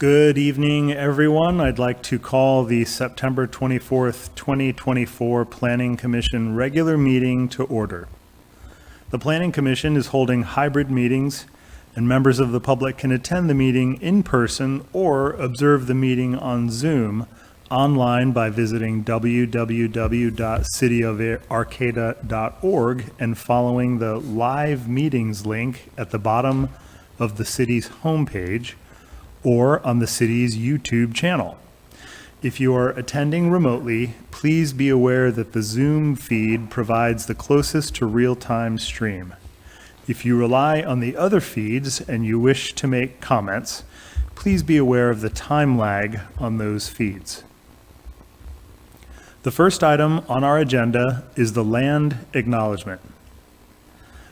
Good evening, everyone. I'd like to call the September 24th, 2024 Planning Commission regular meeting to order. The Planning Commission is holding hybrid meetings, and members of the public can attend the meeting in person or observe the meeting on Zoom online by visiting www.cityofarcata.org and following the live meetings link at the bottom of the city's homepage or on the city's YouTube channel. If you are attending remotely, please be aware that the Zoom feed provides the closest to real-time stream. If you rely on the other feeds and you wish to make comments, please be aware of the time lag on those feeds. The first item on our agenda is the land acknowledgement.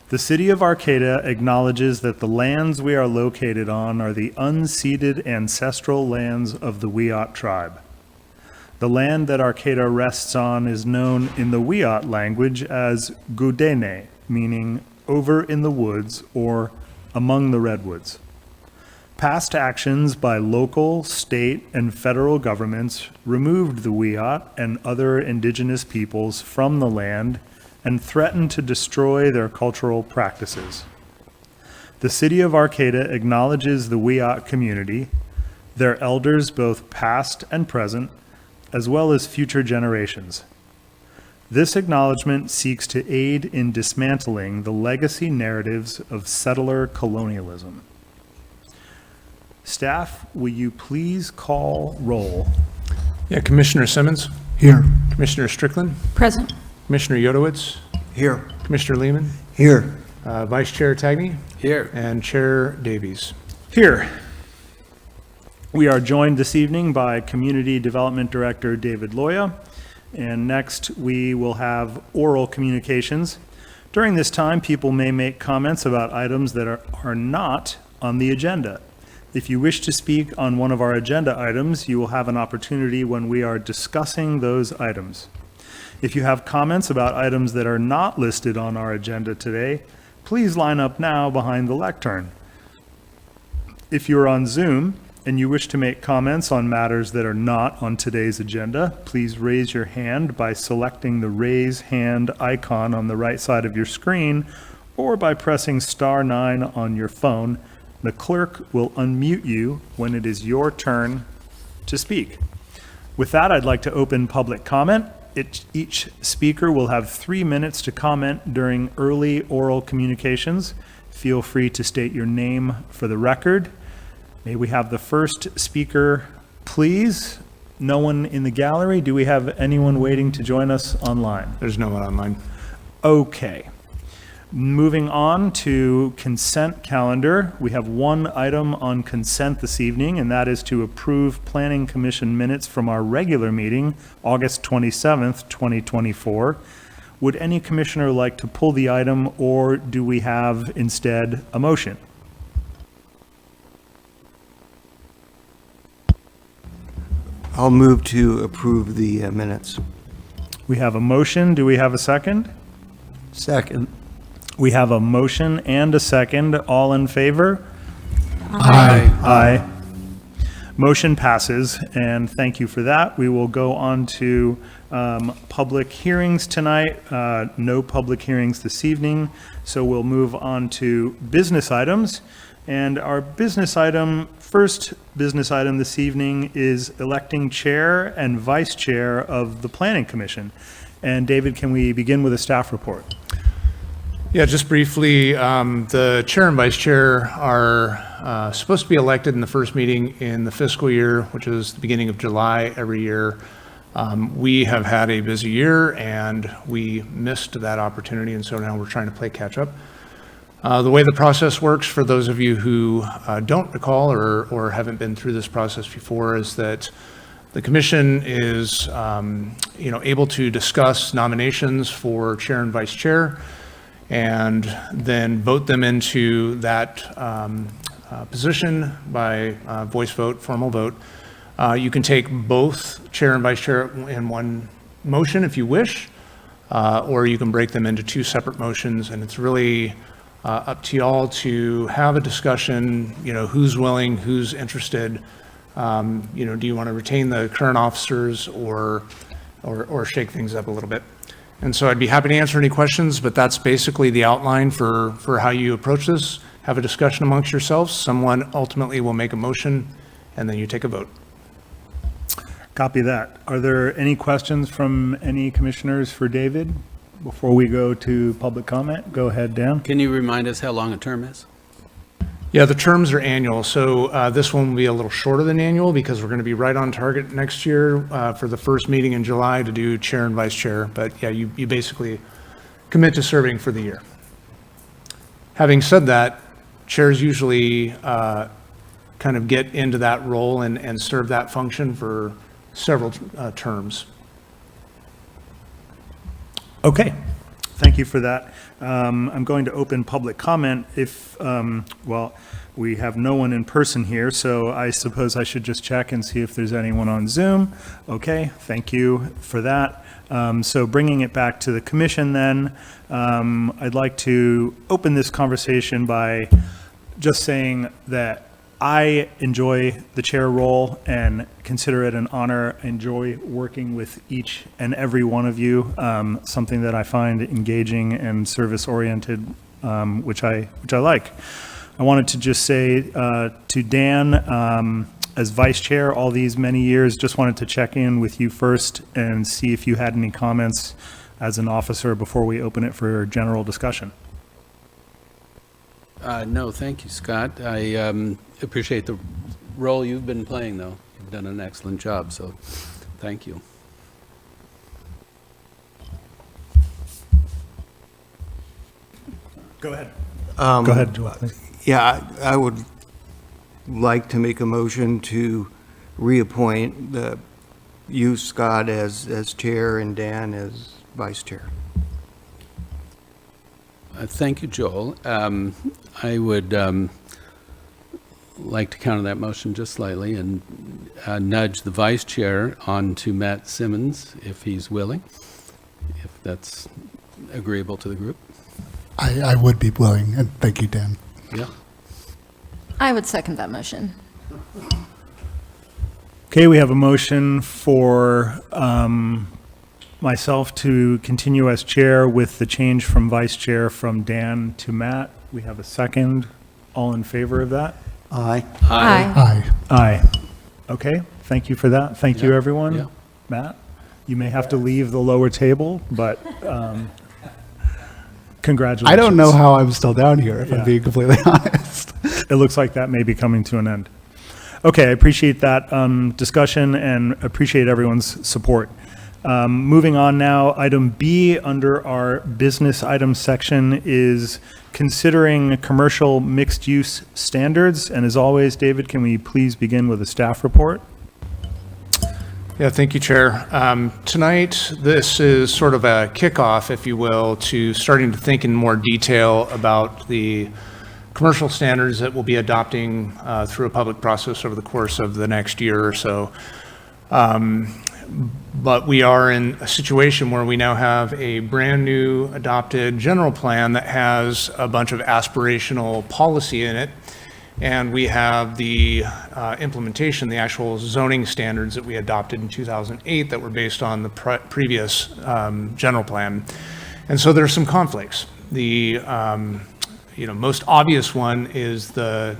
The City of Arcata acknowledges that the lands we are located on are the unceded ancestral lands of the Wiyot tribe. The land that Arcata rests on is known in the Wiyot language as Gudene, meaning over in the woods or among the redwoods. Past actions by local, state, and federal governments removed the Wiyot and other indigenous peoples from the land and threatened to destroy their cultural practices. The City of Arcata acknowledges the Wiyot community, their elders both past and present, as well as future generations. This acknowledgement seeks to aid in dismantling the legacy narratives of settler colonialism. Staff, will you please call roll? Yeah, Commissioner Simmons. Here. Commissioner Strickland. Present. Commissioner Yodowitz. Here. Commissioner Lehman. Here. Vice Chair Tagney. Here. And Chair Davies. Here. We are joined this evening by Community Development Director David Loya, and next we will have oral communications. During this time, people may make comments about items that are not on the agenda. If you wish to speak on one of our agenda items, you will have an opportunity when we are discussing those items. If you have comments about items that are not listed on our agenda today, please line up now behind the lectern. If you are on Zoom and you wish to make comments on matters that are not on today's agenda, please raise your hand by selecting the raise hand icon on the right side of your screen or by pressing *9 on your phone. The clerk will unmute you when it is your turn to speak. With that, I'd like to open public comment. Each speaker will have 3 minutes to comment during early oral communications. Feel free to state your name for the record. May we have the first speaker, please? No one in the gallery? Do we have anyone waiting to join us online? There's no one online. Okay. Moving on to consent calendar, we have one item on consent this evening, and that is to approve Planning Commission minutes from our regular meeting, August 27th, 2024. Would any commissioner like to pull the item, or do we have instead a motion? I'll move to approve the minutes. We have a motion. Do we have a second? Second. We have a motion and a second. All in favor? Aye. Aye. Motion passes, and thank you for that. We will go on to public hearings tonight. No public hearings this evening, so we'll move on to business items. And our first business item this evening is electing chair and vice chair of the Planning Commission. And David, can we begin with a staff report? Yeah, just briefly, the chair and vice chair are supposed to be elected in the first meeting in the fiscal year, which is the beginning of July every year. We have had a busy year and we missed that opportunity, and so now we're trying to play catch up. The way the process works, for those of you who don't recall or haven't been through this process before, is that the commission is able to discuss nominations for chair and vice chair, and then vote them into that position by voice vote, formal vote. You can take both chair and vice chair in one motion if you wish, or you can break them into two separate motions, and it's really up to y'all to have a discussion, who's willing, who's interested, Do you want to retain the current officers or shake things up a little bit? And so I'd be happy to answer any questions, but that's basically the outline for how you approach this. Have a discussion amongst yourselves. Someone ultimately will make a motion, and then you take a vote. Copy that. Are there any questions from any commissioners for David before we go to public comment? Go ahead, Dan. Can you remind us how long a term is? Yeah, the terms are annual, so this one will be a little shorter than annual because we're going to be right on target next year for the first meeting in July to do chair and vice chair. But yeah, you basically commit to serving for the year. Having said that, chairs usually kind of get into that role and serve that function for several terms. Okay, thank you for that. I'm going to open public comment if, we have no one in person here, so I suppose I should just check and see if there's anyone on Zoom. Okay, thank you for that. So bringing it back to the commission then, I'd like to open this conversation by just saying that I enjoy the chair role and consider it an honor. I enjoy working with each and every one of you, something that I find engaging and service-oriented, which I like. I wanted to just say to Dan, as vice chair all these many years, just wanted to check in with you first and see if you had any comments as an officer before we open it for general discussion. No, thank you, Scott. I appreciate the role you've been playing, though. You've done an excellent job, so thank you. Go ahead. Go ahead, Joel. Yeah, I would like to make a motion to reappoint you, Scott, as chair and Dan as vice chair. Thank you, Joel. I would like to counter that motion just slightly and nudge the vice chair on to Matt Simmons if he's willing, if that's agreeable to the group. I would be willing, and thank you, Dan. Yeah. I would second that motion. Okay, we have a motion for myself to continue as chair with the change from vice chair from Dan to Matt. We have a second. All in favor of that? Aye. Aye. Aye. Aye. Okay, thank you for that. Thank you, Yeah, everyone. yeah. Matt, you may have to leave the lower table, but congratulations. I don't know how I'm still down here, if Yeah. I'm being completely honest. It looks like that may be coming to an end. Okay, I appreciate that discussion and appreciate everyone's support. Moving on now, item B under our business items section is considering commercial mixed-use standards. And as always, David, can we please begin with a staff report? Yeah, thank you, Chair. Tonight, this is sort of a kickoff, if you will, to starting to think in more detail about the commercial standards that we'll be adopting through a public process over the course of the next year or so. But we are in a situation where we now have a brand new adopted general plan that has a bunch of aspirational policy in it. And we have the implementation, the actual zoning standards that we adopted in 2008 that were based on the previous general plan. And so there's some conflicts. The most obvious one is the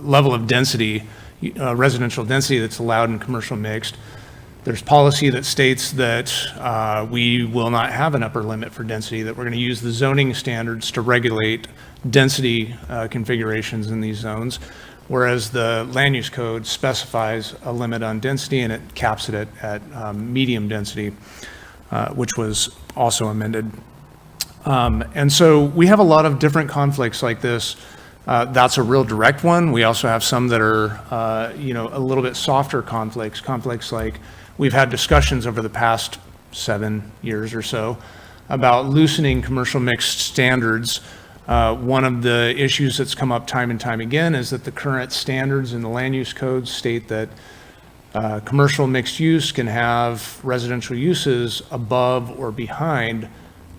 level of density, residential density that's allowed in commercial mixed. There's policy that states that we will not have an upper limit for density, that we're going to use the zoning standards to regulate density configurations in these zones, whereas the land use code specifies a limit on density and it caps it at medium density, which was also amended. And so we have a lot of different conflicts like this. That's a real direct one. We also have some that are, a little bit softer conflicts like we've had discussions over the past 7 years or so about loosening commercial mixed standards. One of the issues that's come up time and time again is that the current standards in the land use code state that commercial mixed use can have residential uses above or behind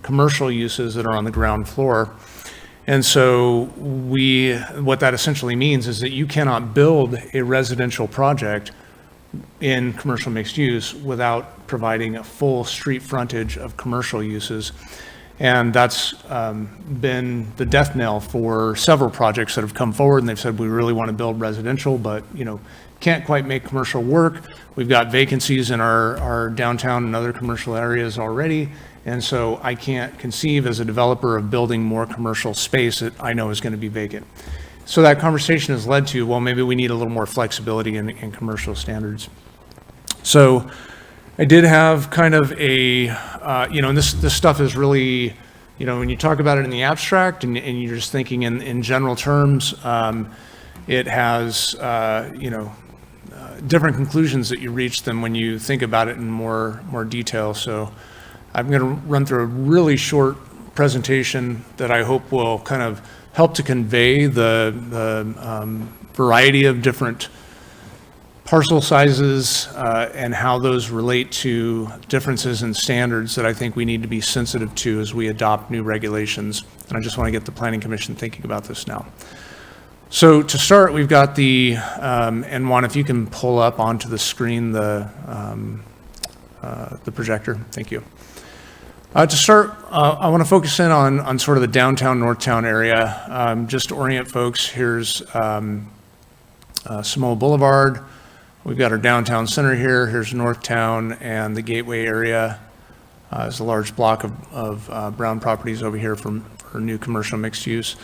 commercial uses that are on the ground floor. And so what that essentially means is that you cannot build a residential project in commercial mixed use without providing a full street frontage of commercial uses. And that's been the death knell for several projects that have come forward, and they've said, we really want to build residential, but, can't quite make commercial work. We've got vacancies in our downtown and other commercial areas already, and so I can't conceive as a developer of building more commercial space that I know is going to be vacant. So that conversation has led to, well, maybe we need a little more flexibility in commercial standards. So I did have kind of a, and this stuff is really, when you talk about it in the abstract and you're just thinking in general terms, it has, different conclusions that you reach than when you think about it in more detail. So I'm going to run through a really short presentation that I hope will kind of help to convey the variety of different parcel sizes and how those relate to differences in standards that I think we need to be sensitive to as we adopt new regulations. And I just want to get the Planning Commission thinking about this now. So to start, we've got the, and Juan, if you can pull up onto the screen the projector, thank you. To start, I want to focus in on sort of the downtown, Northtown area. Just to orient folks, here's Samoa Boulevard. We've got our downtown center here. Here's Northtown, and the Gateway area is a large block of brown properties over here for new commercial mixed use.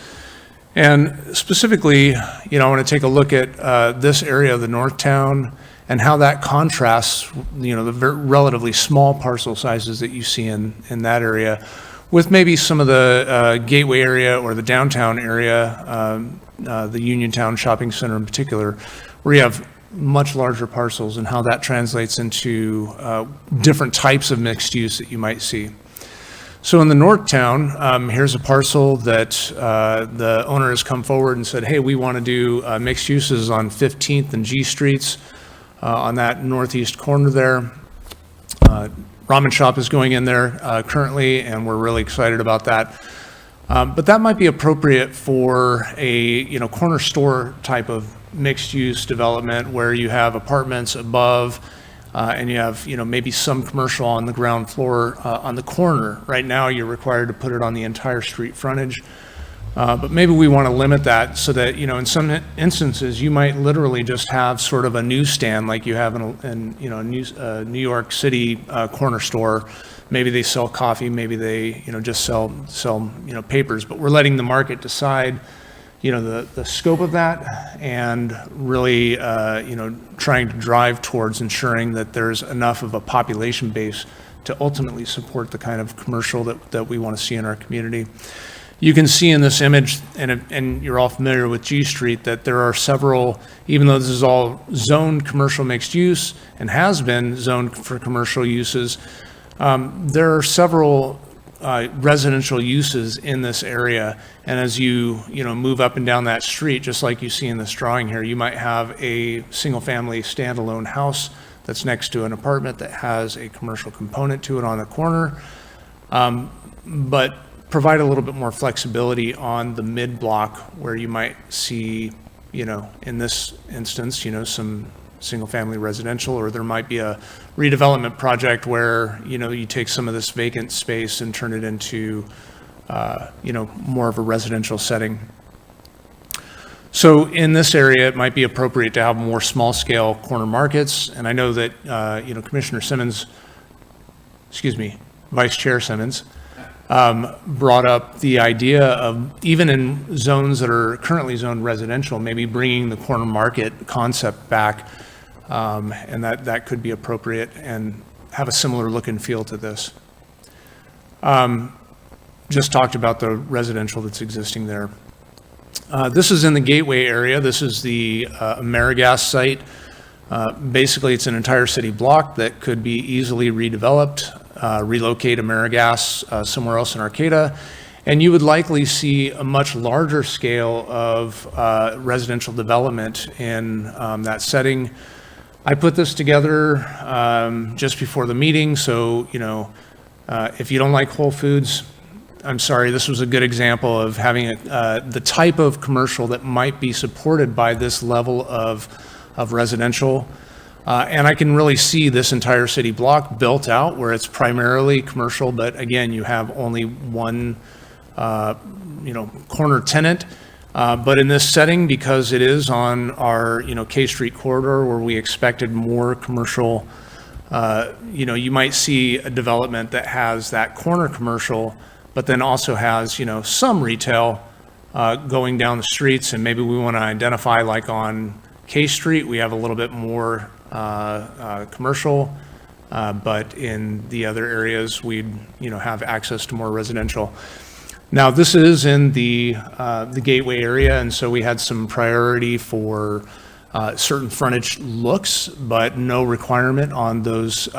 And specifically, I want to take a look at this area of the Northtown and how that contrasts, the relatively small parcel sizes that you see in that area with maybe some of the Gateway area or the downtown area, the Uniontown Shopping Center in particular, where you have much larger parcels and how that translates into different types of mixed use that you might see. So in the Northtown, here's a parcel that the owner has come forward and said, hey, we want to do mixed uses on 15th and G Streets on that northeast corner there. Ramen shop is going in there currently, and we're really excited about that. But that might be appropriate for a corner store type of mixed use development where you have apartments above and you have maybe some commercial on the ground floor on the corner. Right now you're required to put it on the entire street frontage, but maybe we want to limit that so that in some instances you might literally just have sort of a newsstand like you have in New York City corner store. Maybe they sell coffee, maybe they just sell papers, but we're letting the market decide the scope of that, and really, trying to drive towards ensuring that there's enough of a population base to ultimately support the kind of commercial that we want to see in our community. You can see in this image, and you're all familiar with G Street, that there are several, even though this is all zoned commercial mixed use and has been zoned for commercial uses, there are several residential uses in this area, and as you move up and down that street, just like you see in this drawing here, you might have a single-family standalone house that's next to an apartment that has a commercial component to it on the corner, but provide a little bit more flexibility on the mid-block where you might see, in this instance, some single-family residential, or there might be a redevelopment project where you take some of this vacant space and turn it into more of a residential setting. So in this area, it might be appropriate to have more small-scale corner markets, and I know that Commissioner Simmons, Vice Chair Simmons, brought up the idea of, even in zones that are currently zoned residential, maybe bringing the corner market concept back. And that could be appropriate and have a similar look and feel to this. Just talked about the residential that's existing there. This is in the Gateway area. This is the AmeriGas site. Basically, it's an entire city block that could be easily redeveloped, relocate AmeriGas somewhere else in Arcata, and you would likely see a much larger scale of residential development in that setting. I put this together just before the meeting, so if you don't like Whole Foods, I'm sorry, this was a good example of having the type of commercial that might be supported by this level of residential. And I can really see this entire city block built out where it's primarily commercial, but again, you have only one, corner tenant. But in this setting, because it is on our, K Street corridor where we expected more commercial, you might see a development that has that corner commercial, but then also has, some retail going down the streets. And maybe we want to identify, like on K Street, we have a little bit more commercial, but in the other areas, we'd, have access to more residential. Now, this is in the gateway area, and so we had some priority for certain frontage looks, but no requirement on those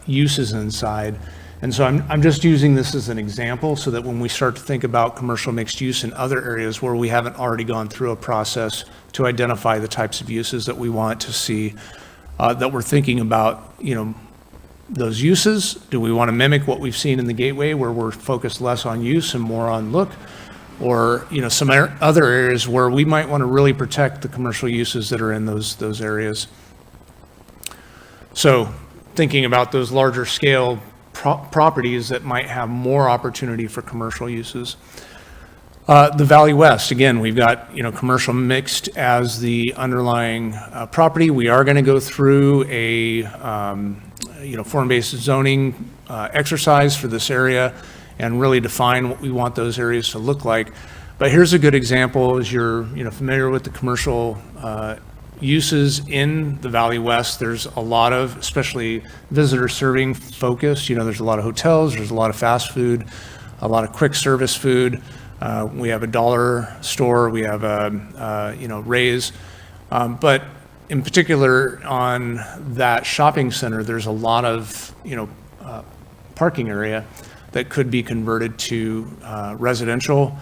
uses inside. And so I'm just using this as an example so that when we start to think about commercial mixed use in other areas where we haven't already gone through a process to identify the types of uses that we want to see, that we're thinking about, those uses. Do we want to mimic what we've seen in the gateway where we're focused less on use and more on look? Or, some other areas where we might want to really protect the commercial uses that are in those areas. So thinking about those larger scale properties that might have more opportunity for commercial uses. The Valley West, again, we've got, commercial mixed as the underlying property. We are going to go through a, form-based zoning exercise for this area and really define what we want those areas to look like. But here's a good example as you're, familiar with the commercial uses in the Valley West. There's a lot of, especially visitor serving focus. There's a lot of hotels, there's a lot of fast food, a lot of quick service food. We have a dollar store, we have a, Ray's. But in particular on that shopping center, there's a lot of, parking area that could be converted to residential,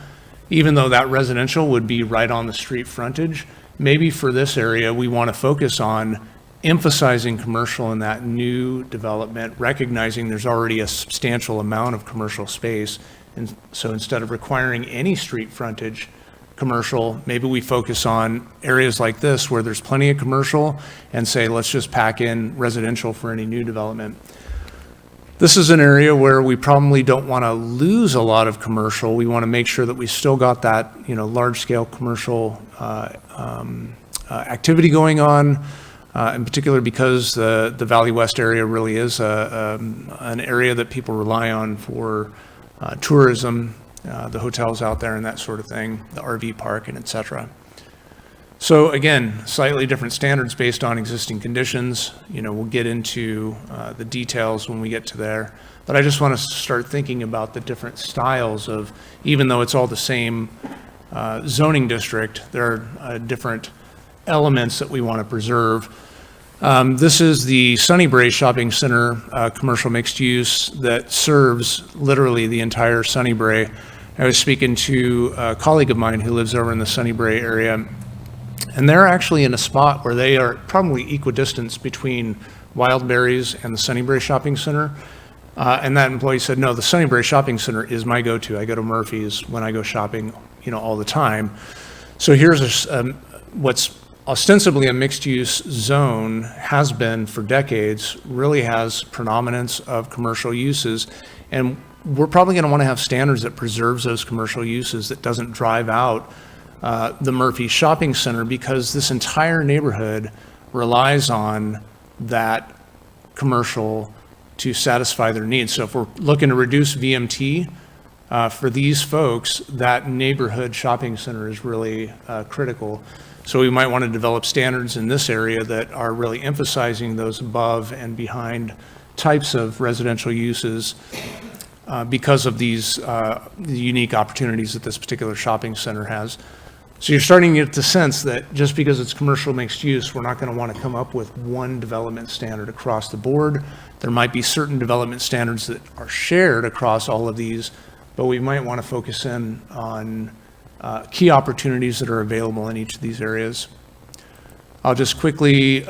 even though that residential would be right on the street frontage. Maybe for this area, we want to focus on emphasizing commercial in that new development, recognizing there's already a substantial amount of commercial space. And so instead of requiring any street frontage commercial, maybe we focus on areas like this where there's plenty of commercial and say, let's just pack in residential for any new development. This is an area where we probably don't want to lose a lot of commercial. We want to make sure that we still got that, large scale commercial activity going on, in particular because the Valley West area really is an area that people rely on for tourism, the hotels out there and that sort of thing, the RV park and et cetera. So again, slightly different standards based on existing conditions. We'll get into the details when we get to there. But I just want to start thinking about the different styles of, even though it's all the same zoning district, there are different elements that we want to preserve. This is the Sunnybrae Shopping Center, commercial mixed use that serves literally the entire Sunnybrae. I was speaking to a colleague of mine who lives over in the Sunnybrae area, and they're actually in a spot where they are probably equidistant between Wildberries and the Sunnybrae Shopping Center. And that employee said, no, the Sunnybrae Shopping Center is my go-to. I go to Murphy's when I go shopping, all the time. So here's what's ostensibly a mixed-use zone, has been for decades, really has predominance of commercial uses. And we're probably going to want to have standards that preserves those commercial uses, that doesn't drive out the Murphy Shopping Center, because this entire neighborhood relies on that commercial to satisfy their needs. So if we're looking to reduce VMT for these folks, that neighborhood shopping center is really critical. So we might want to develop standards in this area that are really emphasizing those above and behind types of residential uses because of these unique opportunities that this particular shopping center has. So you're starting to get the sense that just because it's commercial mixed use, we're not going to want to come up with one development standard across the board. There might be certain development standards that are shared across all of these, but we might want to focus in on key opportunities that are available in each of these areas. I'll just quickly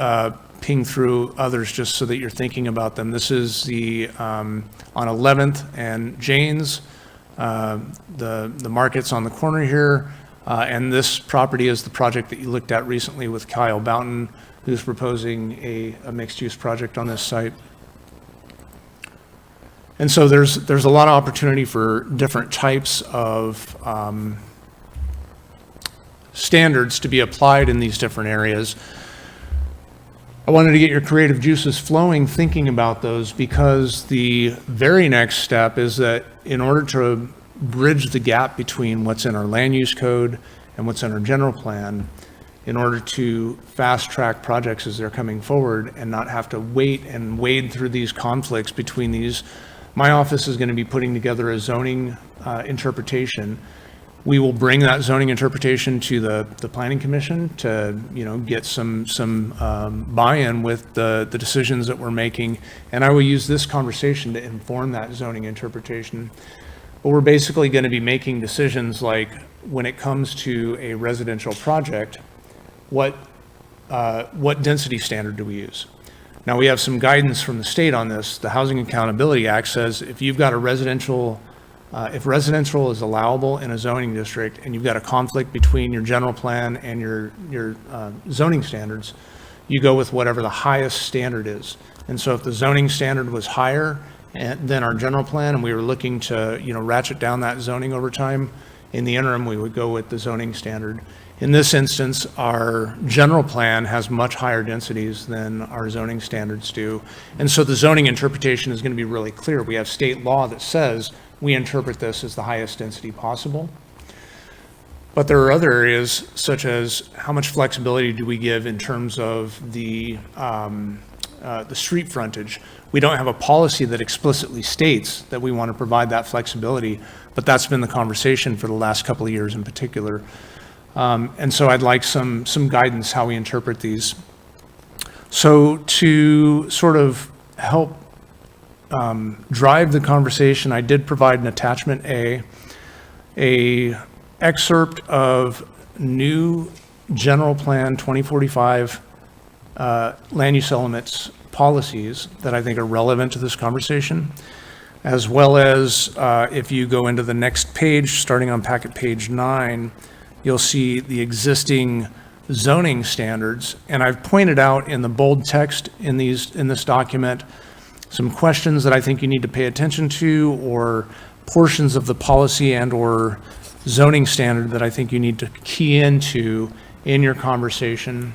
ping through others just so that you're thinking about them. This is the on 11th and Janes. the markets on the corner here. And this property is the project that you looked at recently with Kyle Boughton, who's proposing a mixed-use project on this site. And so there's a lot of opportunity for different types of standards to be applied in these different areas. I wanted to get your creative juices flowing thinking about those, because the very next step is that in order to bridge the gap between what's in our land use code and what's in our general plan, in order to fast track projects as they're coming forward and not have to wait and wade through these conflicts between these, my office is going to be putting together a zoning interpretation. We will bring that zoning interpretation to the planning commission to, get some buy-in with the decisions that we're making. And I will use this conversation to inform that zoning interpretation. But we're basically going to be making decisions like, when it comes to a residential project, what density standard do we use? Now, we have some guidance from the state on this. The Housing Accountability Act says if you've got a residential, if residential is allowable in a zoning district and you've got a conflict between your general plan and your zoning standards, you go with whatever the highest standard is. And so if the zoning standard was higher than our general plan and we were looking to, ratchet down that zoning over time, in the interim, we would go with the zoning standard. In this instance, our general plan has much higher densities than our zoning standards do. And so the zoning interpretation is going to be really clear. We have state law that says we interpret this as the highest density possible. But there are other areas, such as how much flexibility do we give in terms of the street frontage. We don't have a policy that explicitly states that we want to provide that flexibility, but that's been the conversation for the last couple of years in particular. And so I'd like some guidance how we interpret these. So to sort of help drive the conversation, I did provide an attachment a excerpt of new general plan 2045 land use elements policies that I think are relevant to this conversation, as well as if you go into the next page, starting on packet page 9, you'll see the existing zoning standards. And I've pointed out in the bold text in this document some questions that I think you need to pay attention to, or portions of the policy and or zoning standard that I think you need to key into in your conversation.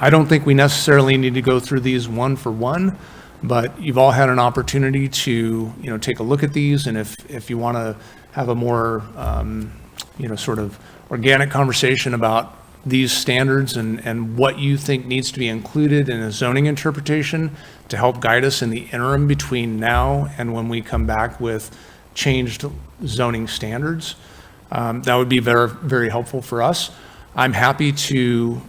I don't think we necessarily need to go through these one for one, but you've all had an opportunity to, take a look at these. And if you want to have a more, sort of organic conversation about these standards and what you think needs to be included in a zoning interpretation to help guide us in the interim between now and when we come back with changed zoning standards, that would be very, very helpful for us. I'm happy to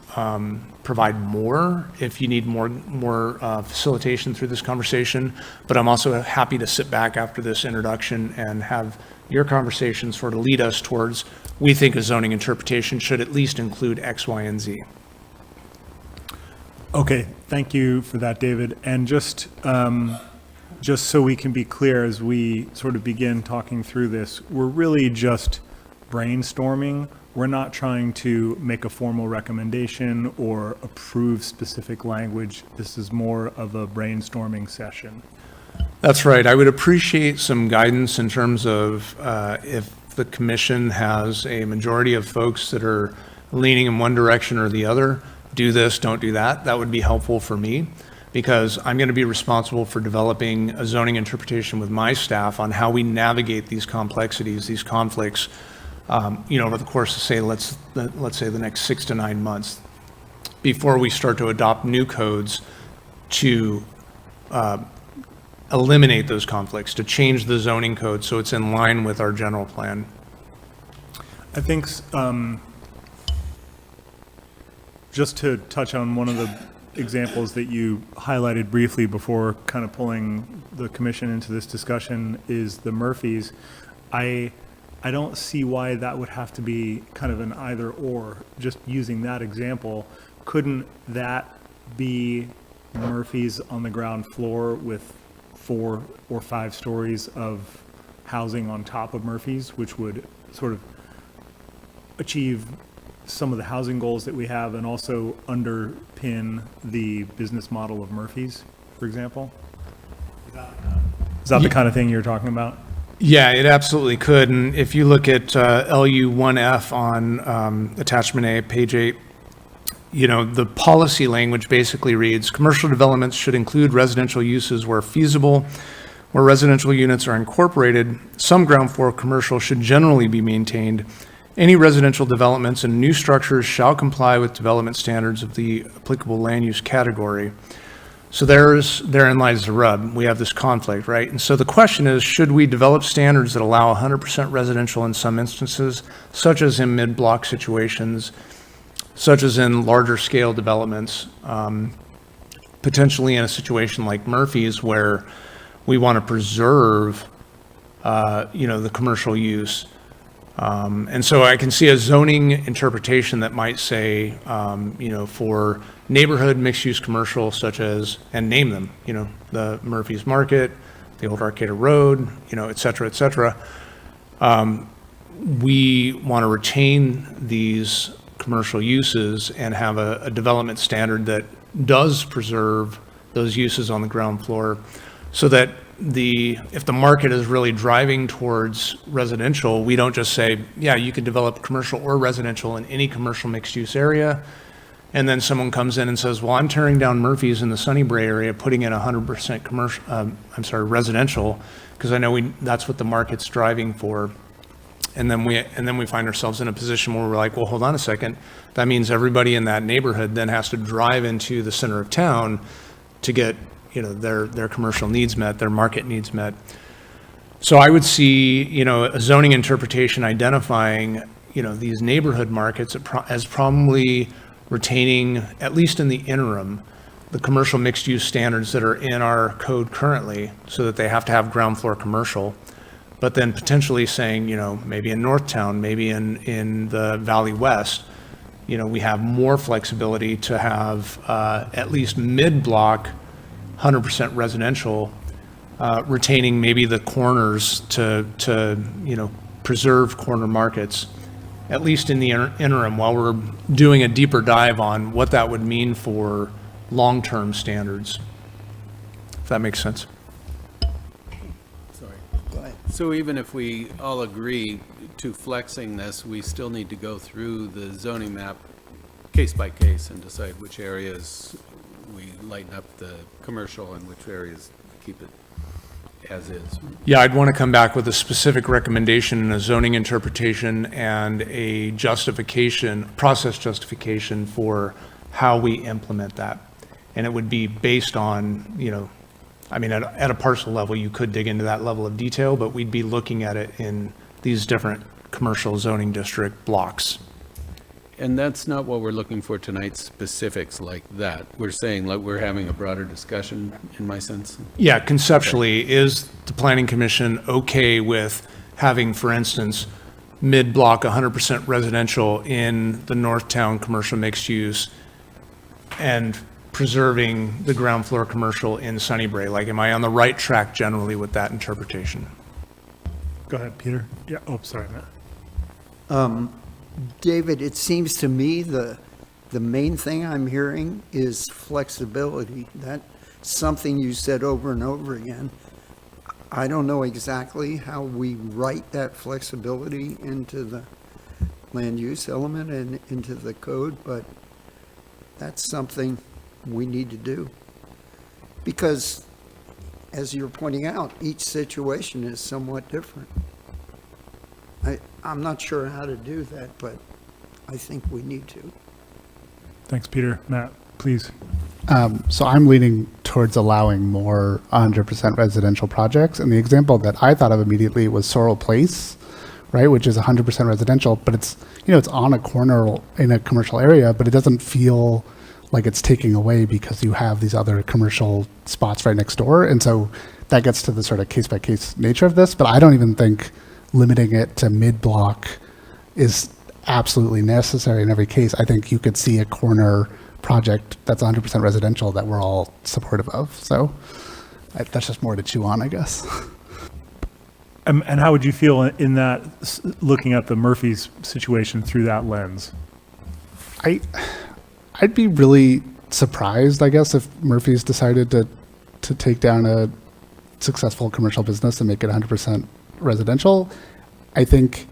provide more if you need more facilitation through this conversation, but I'm also happy to sit back after this introduction and have your conversation sort of lead us towards, we think a zoning interpretation should at least include X, Y, and Z. Okay, thank you for that, David. And just so we can be clear as we sort of begin talking through this, we're really just brainstorming. We're not trying to make a formal recommendation or approve specific language. This is more of a brainstorming session. That's right. I would appreciate some guidance in terms of if the commission has a majority of folks that are leaning in one direction or the other, do this, don't do that. That would be helpful for me, because I'm going to be responsible for developing a zoning interpretation with my staff on how we navigate these complexities, these conflicts, over the course of, say, let's say the next 6 to 9 months before we start to adopt new codes to eliminate those conflicts, to change the zoning code so it's in line with our general plan. I think just to touch on one of the examples that you highlighted briefly before kind of pulling the commission into this discussion is the Murphys. I don't see why that would have to be kind of an either or. Just using that example, couldn't that be Murphys on the ground floor with 4 or 5 stories of housing on top of Murphy's, which would sort of achieve some of the housing goals that we have and also underpin the business model of Murphy's, for example? Is that the kind of thing you're talking about? Yeah, it absolutely could. And if you look at LU1F on attachment A, page 8, the policy language basically reads, commercial developments should include residential uses where feasible. Where residential units are incorporated, some ground floor commercial should generally be maintained. Any residential developments and new structures shall comply with development standards of the applicable land use category. So therein lies the rub. We have this conflict, right? And so the question is, should we develop standards that allow 100% residential in some instances, such as in mid-block situations, such as in larger scale developments, potentially in a situation like Murphy's where we want to preserve, the commercial use. And so I can see a zoning interpretation that might say, for neighborhood mixed-use commercial such as, and name them, the Murphy's Market, the old Arcata Road, et cetera, et cetera. We want to retain these commercial uses and have a development standard that does preserve those uses on the ground floor so that if the market is really driving towards residential, we don't just say, yeah, you can develop commercial or residential in any commercial mixed-use area. And then someone comes in and says, well, I'm tearing down Murphy's in the Sunnybray area, putting in 100% residential, because I know that's what the market's driving for. And then we find ourselves in a position where we're like, well, hold on a second. That means everybody in that neighborhood then has to drive into the center of town to get their commercial needs met, their market needs met. So I would see, a zoning interpretation identifying, these neighborhood markets as probably retaining, at least in the interim, the commercial mixed-use standards that are in our code currently, so that they have to have ground floor commercial, but then potentially saying, maybe in Northtown, maybe in the Valley West, we have more flexibility to have at least mid-block 100% residential, retaining maybe the corners to preserve corner markets, at least in the interim, while we're doing a deeper dive on what that would mean for long-term standards, if that makes sense. Sorry. Go ahead. So even if we all agree to flexing this, we still need to go through the zoning map case by case and decide which areas we lighten up the commercial and which areas keep it as is. Yeah, I'd want to come back with a specific recommendation and a zoning interpretation and a process justification for how we implement that. And it would be based on, at a parcel level, you could dig into that level of detail, but we'd be looking at it in these different commercial zoning district blocks. And that's not what we're looking for tonight, specifics like that. We're saying like we're having a broader discussion, in my sense. Yeah, conceptually, is the Planning Commission okay with having, for instance, mid-block 100% residential in the Northtown commercial mixed use and preserving the ground floor commercial in Sunnybray? Like, am I on the right track generally with that interpretation? Go ahead, Peter. Yeah, sorry, Matt. David, it seems to me the main thing I'm hearing is flexibility. That's something you said over and over again. I don't know exactly how we write that flexibility into the land use element and into the code, but that's something we need to do. Because, as you're pointing out, each situation is somewhat different. I'm not sure how to do that, but I think we need to. Thanks, Peter. Matt, please. So I'm leaning towards allowing more 100% residential projects. And the example that I thought of immediately was Sorrel Place, right, which is 100% residential, but it's, it's on a corner in a commercial area, but it doesn't feel like it's taking away because you have these other commercial spots right next door. And so that gets to the sort of case-by-case nature of this, but I don't even think limiting it to mid-block is absolutely necessary in every case. I think you could see a corner project that's 100% residential that we're all supportive of. So that's just more to chew on, I guess. And how would you feel in that, looking at the Murphy's situation through that lens? I'd be really surprised, I guess, if Murphy's decided to take down a successful commercial business and make it 100% residential. I think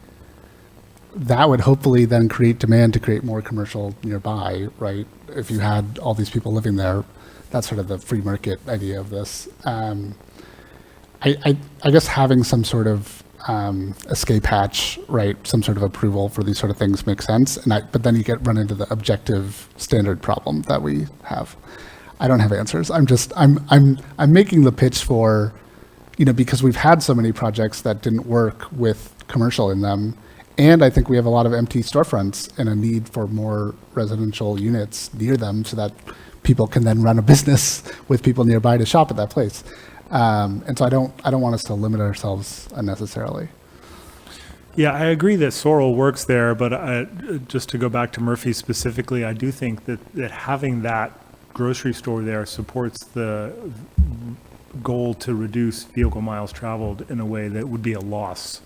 that would hopefully then create demand to create more commercial nearby, right? If you had all these people living there, that's sort of the free market idea of this. I guess having some sort of escape hatch, right? Some sort of approval for these sort of things makes sense. But then you run into the objective standard problem that we have. I don't have answers. I'm making the pitch for, because we've had so many projects that didn't work with commercial in them. And I think we have a lot of empty storefronts and a need for more residential units near them so that people can then run a business with people nearby to shop at that place. And so I don't want us to limit ourselves unnecessarily. Yeah, I agree that Sorrel works there, but just to go back to Murphy specifically, I do think that having that grocery store there supports the goal to reduce vehicle miles traveled in a way that would be a loss.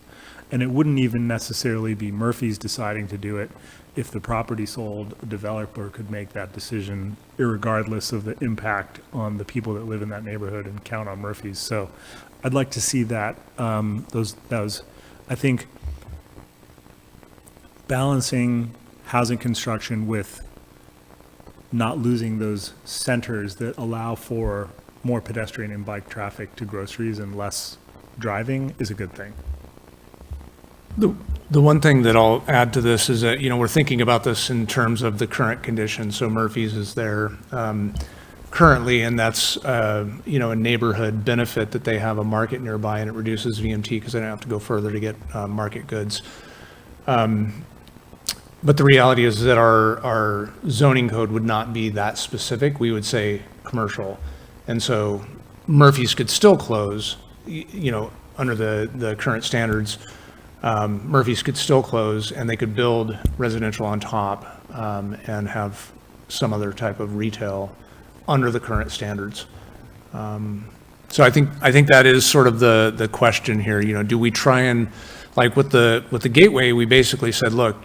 And it wouldn't even necessarily be Murphy's deciding to do it. If the property sold, a developer could make that decision irregardless of the impact on the people that live in that neighborhood and count on Murphy's. So I'd like to see that, I think, balancing housing construction with not losing those centers that allow for more pedestrian and bike traffic to groceries and less driving is a good thing. The one thing that I'll add to this is that, we're thinking about this in terms of the current condition. So Murphy's is there currently, and that's, a neighborhood benefit that they have a market nearby, and it reduces VMT because they don't have to go further to get market goods. But the reality is that our zoning code would not be that specific. We would say commercial. And so Murphy's could still close, under the current standards. Murphy's could still close and they could build residential on top and have some other type of retail under the current standards. So I think that is sort of the question here. Do we try and, like with the gateway, we basically said, look,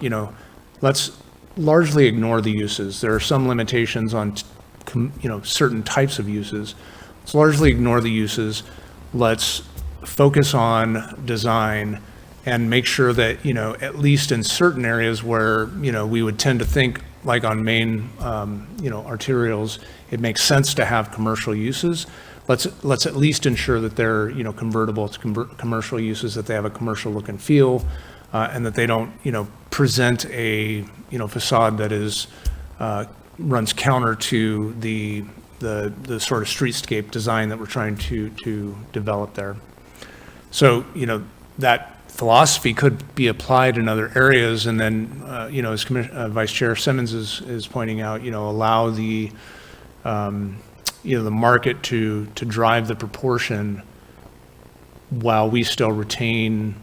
let's largely ignore the uses. There are some limitations on certain types of uses. Let's largely ignore the uses. Let's focus on design and make sure that, at least in certain areas where, we would tend to think like on main, arterials, it makes sense to have commercial uses. Let's at least ensure that they're, convertible to commercial uses, that they have a commercial look and feel, and that they don't, present a, facade that is, runs counter to the sort of streetscape design that we're trying to develop there. So, that philosophy could be applied in other areas, and then, as Vice Chair Simmons is pointing out, allow the, the market to drive the proportion while we still retain,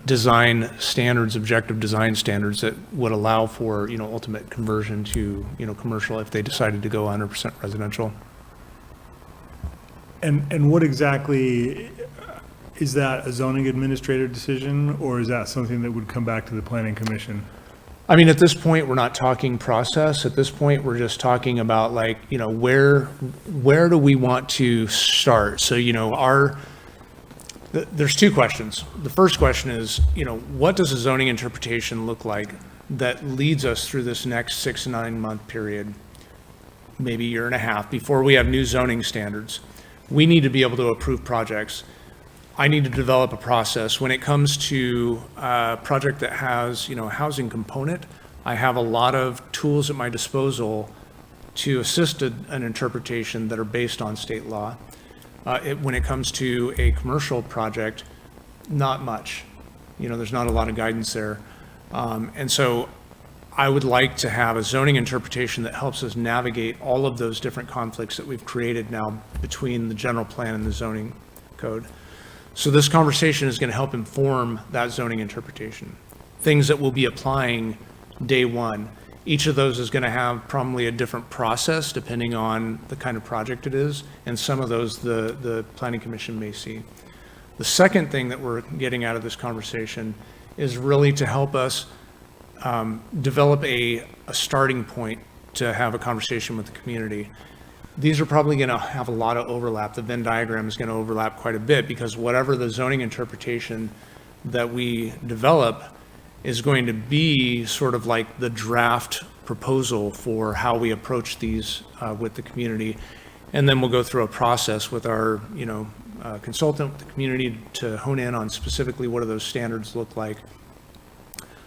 design standards, objective design standards that would allow for, ultimate conversion to, commercial if they decided to go 100% residential. And what exactly, is that a zoning administrator decision, or is that something that would come back to the planning commission? I mean, at this point, we're not talking process. At this point, we're just talking about where do we want to start? So, there's two questions. The first question is, what does a zoning interpretation look like that leads us through this next 6 to 9 month period, maybe a year and a half, before we have new zoning standards? We need to be able to approve projects. I need to develop a process. When it comes to a project that has, a housing component, I have a lot of tools at my disposal to assist an interpretation that are based on state law. When it comes to a commercial project, not much. There's not a lot of guidance there. And so I would like to have a zoning interpretation that helps us navigate all of those different conflicts that we've created now between the general plan and the zoning code. So this conversation is going to help inform that zoning interpretation, things that we'll be applying day one. Each of those is going to have probably a different process depending on the kind of project it is, and some of those the Planning Commission may see. The second thing that we're getting out of this conversation is really to help us develop a starting point to have a conversation with the community. These are probably going to have a lot of overlap. The Venn diagram is going to overlap quite a bit because whatever the zoning interpretation that we develop is going to be sort of like the draft proposal for how we approach these with the community. And then we'll go through a process with our, consultant with the community to hone in on specifically what do those standards look like.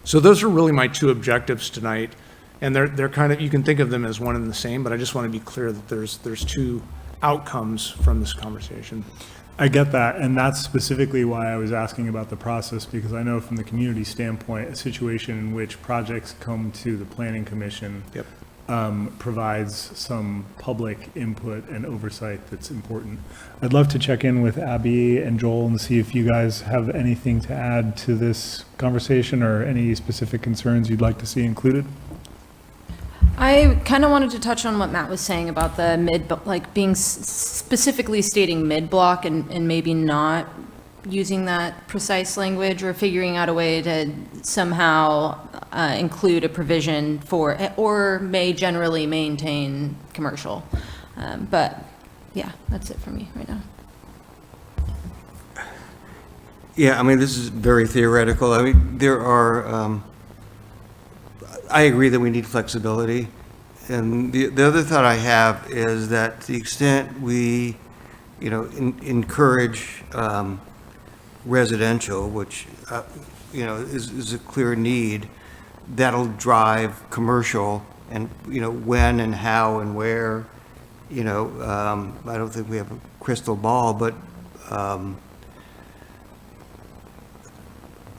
So those are really my two objectives tonight. And they're kind of, you can think of them as one and the same, but I just want to be clear that there's two outcomes from this conversation. I get that, and that's specifically why I was asking about the process, because I know from the community standpoint, a situation in which projects come to the Planning Commission Yep. Provides some public input and oversight that's important. I'd love to check in with Abby and Joel and see if you guys have anything to add to this conversation or any specific concerns you'd like to see included. I kind of wanted to touch on what Matt was saying about the being specifically stating mid-block and maybe not using that precise language or figuring out a way to somehow include a provision for, or may generally maintain commercial. But yeah, that's it for me right now. Yeah, I mean, this is very theoretical. I mean, there are, I agree that we need flexibility. And the other thought I have is that to the extent we, encourage residential, which, is a clear need, that'll drive commercial and, when and how and where, I don't think we have a crystal ball, but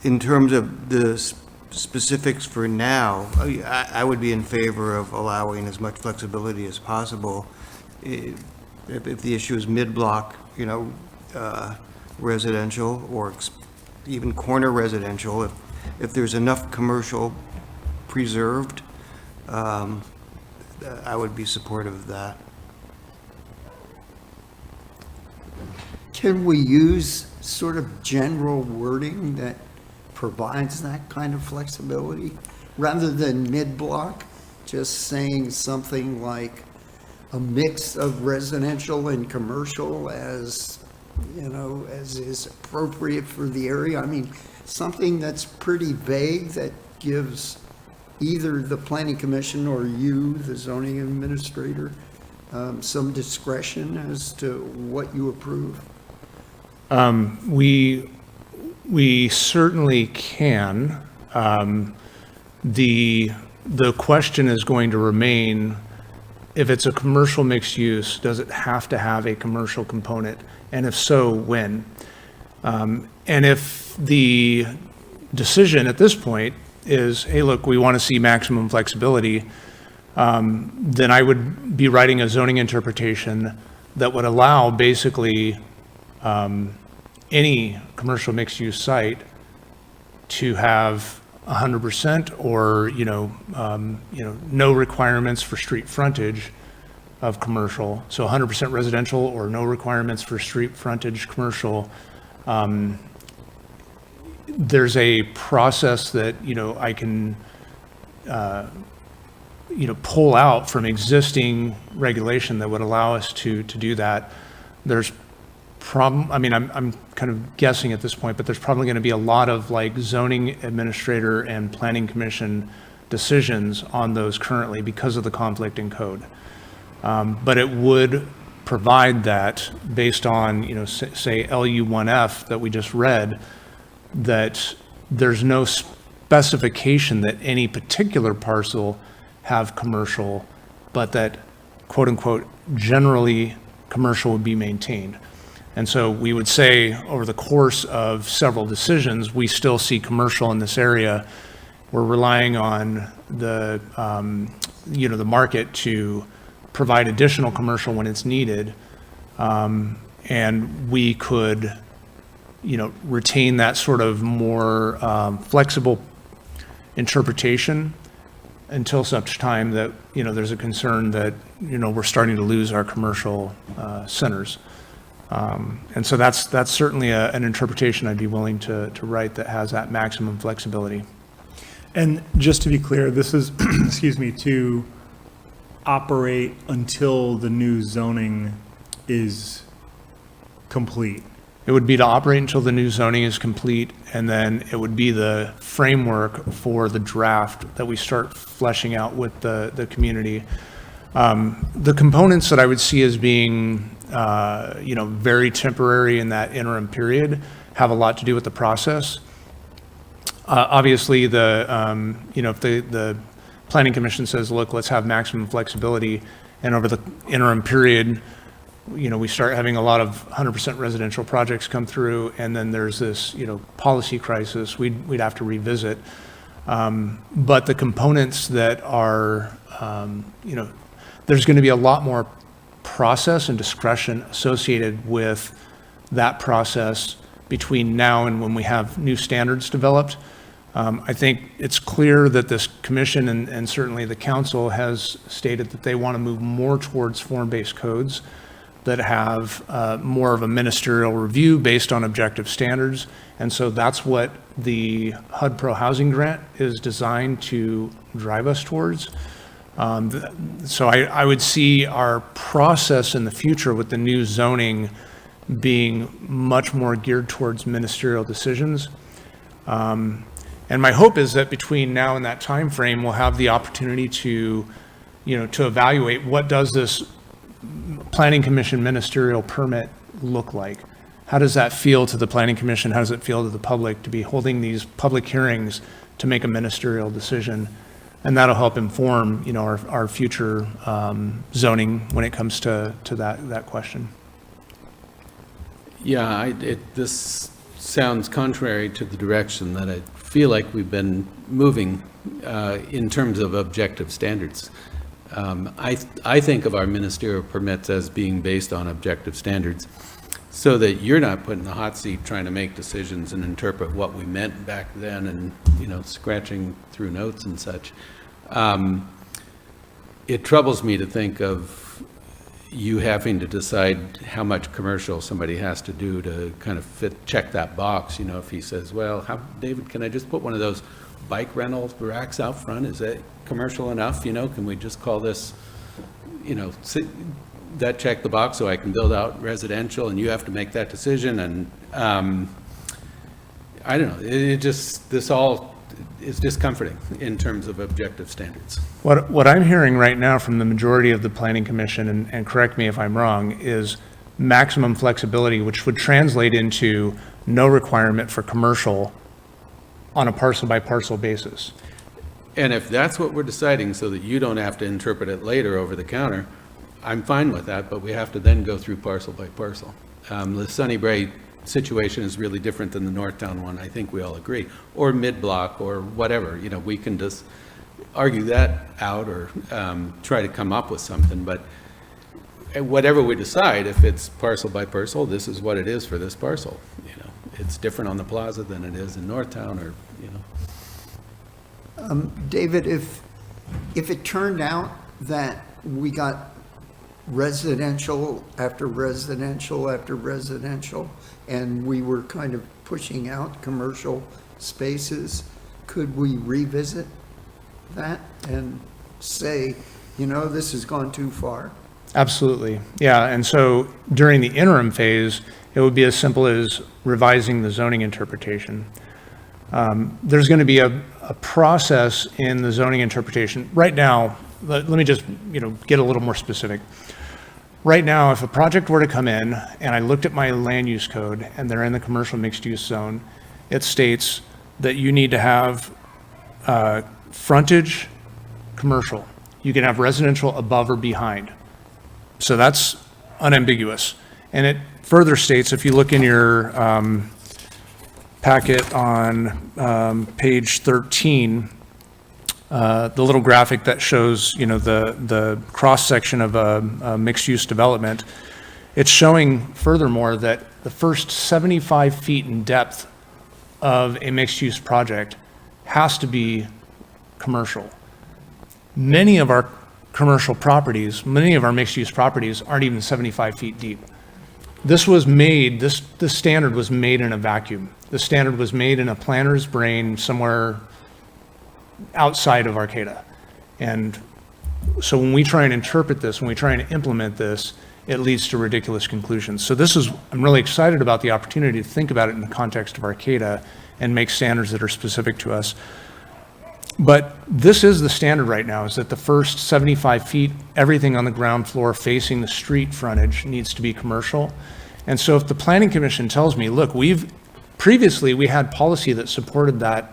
in terms of the specifics for now, I would be in favor of allowing as much flexibility as possible. If the issue is mid-block, residential or even corner residential, if there's enough commercial preserved, I would be supportive of that. Can we use sort of general wording that provides that kind of flexibility rather than mid-block, just saying something like a mix of residential and commercial as is appropriate for the area? I mean, something that's pretty vague that gives either the Planning Commission or you, the zoning administrator, some discretion as to what you approve. We certainly can. The question is going to remain, if it's a commercial mixed use, does it have to have a commercial component? And if so, when? And if the decision at this point is, hey, look, we want to see maximum flexibility, then I would be writing a zoning interpretation that would allow basically any commercial mixed-use site to have 100% or, no requirements for street frontage of commercial. So 100% residential or no requirements for street frontage commercial. There's a process that, I can, pull out from existing regulation that would allow us to do that. There's I'm kind of guessing at this point, but there's probably going to be a lot of like zoning administrator and planning commission decisions on those currently because of the conflict in code. But it would provide that based on, say LU1F that we just read, that there's no specification that any particular parcel have commercial, but that quote unquote, generally commercial would be maintained. And so we would say over the course of several decisions, we still see commercial in this area. We're relying on the, the market to provide additional commercial when it's needed. And we could, retain that sort of more flexible interpretation until such time that, there's a concern that, we're starting to lose our commercial centers. And so that's certainly an interpretation I'd be willing to write that has that maximum flexibility. And just to be clear, this is, excuse me, to operate until the new zoning is complete. It would be to operate until the new zoning is complete, and then it would be the framework for the draft that we start fleshing out with the community. The components that I would see as being, very temporary in that interim period have a lot to do with the process. Obviously, if the Planning Commission says, look, let's have maximum flexibility, and over the interim period, we start having a lot of 100% residential projects come through, and then there's this, policy crisis we'd have to revisit. But the components that are, there's going to be a lot more process and discretion associated with that process between now and when we have new standards developed. I think it's clear that this commission and certainly the council has stated that they want to move more towards form-based codes that have more of a ministerial review based on objective standards. And so that's what the HUD Pro Housing Grant is designed to drive us towards. So I would see our process in the future with the new zoning being much more geared towards ministerial decisions. And my hope is that between now and that time frame, we'll have the opportunity to evaluate what does this Planning Commission ministerial permit look like? How does that feel to the Planning Commission? How does it feel to the public to be holding these public hearings to make a ministerial decision? And that'll help inform, our future zoning when it comes to that question. Yeah, this sounds contrary to the direction that I feel like we've been moving in terms of objective standards. I think of our ministerial permits as being based on objective standards so that you're not put in the hot seat trying to make decisions and interpret what we meant back then and, scratching through notes and such. It troubles me to think of you having to decide how much commercial somebody has to do to kind of check that box. If he says, well, David, can I just put one of those bike rental racks out front? Is that commercial enough? Can we just call this, that check the box so I can build out residential, and you have to make that decision. And I don't know, this all is discomforting in terms of objective standards. What I'm hearing right now from the majority of the Planning Commission, and correct me if I'm wrong, is maximum flexibility, which would translate into no requirement for commercial on a parcel by parcel basis. And if that's what we're deciding so that you don't have to interpret it later over the counter, I'm fine with that, but we have to then go through parcel by parcel. The Sunnybray situation is really different than the Northtown one, I think we all agree, or mid-block or whatever. We can just argue that out or try to come up with something, but whatever we decide, if it's parcel by parcel, this is what it is for this parcel. It's different on the plaza than it is in Northtown, or David, if it turned out that we got residential after residential after residential, and we were kind of pushing out commercial spaces, could we revisit that and say, this has gone too far? Absolutely. Yeah. And so during the interim phase, it would be as simple as revising the zoning interpretation. There's going to be a process in the zoning interpretation. Right now, let me just get a little more specific. Right now, if a project were to come in and I looked at my land use code and they're in the commercial mixed use zone, it states that you need to have frontage commercial. You can have residential above or behind. So that's unambiguous. And it further states, if you look in your packet on page 13, the little graphic that shows, the cross-section of a mixed-use development, it's showing furthermore that the first 75 feet in depth of a mixed-use project has to be commercial. Many of our commercial properties, many of our mixed-use properties aren't even 75 feet deep. This was made, this standard was made in a vacuum. The standard was made in a planner's brain somewhere outside of Arcata. And so when we try and interpret this, when we try and implement this, it leads to ridiculous conclusions. So I'm really excited about the opportunity to think about it in the context of Arcata and make standards that are specific to us. But this is the standard right now, is that the first 75 feet, everything on the ground floor facing the street frontage needs to be commercial. And so if the Planning Commission tells me, look, previously we had policy that supported that,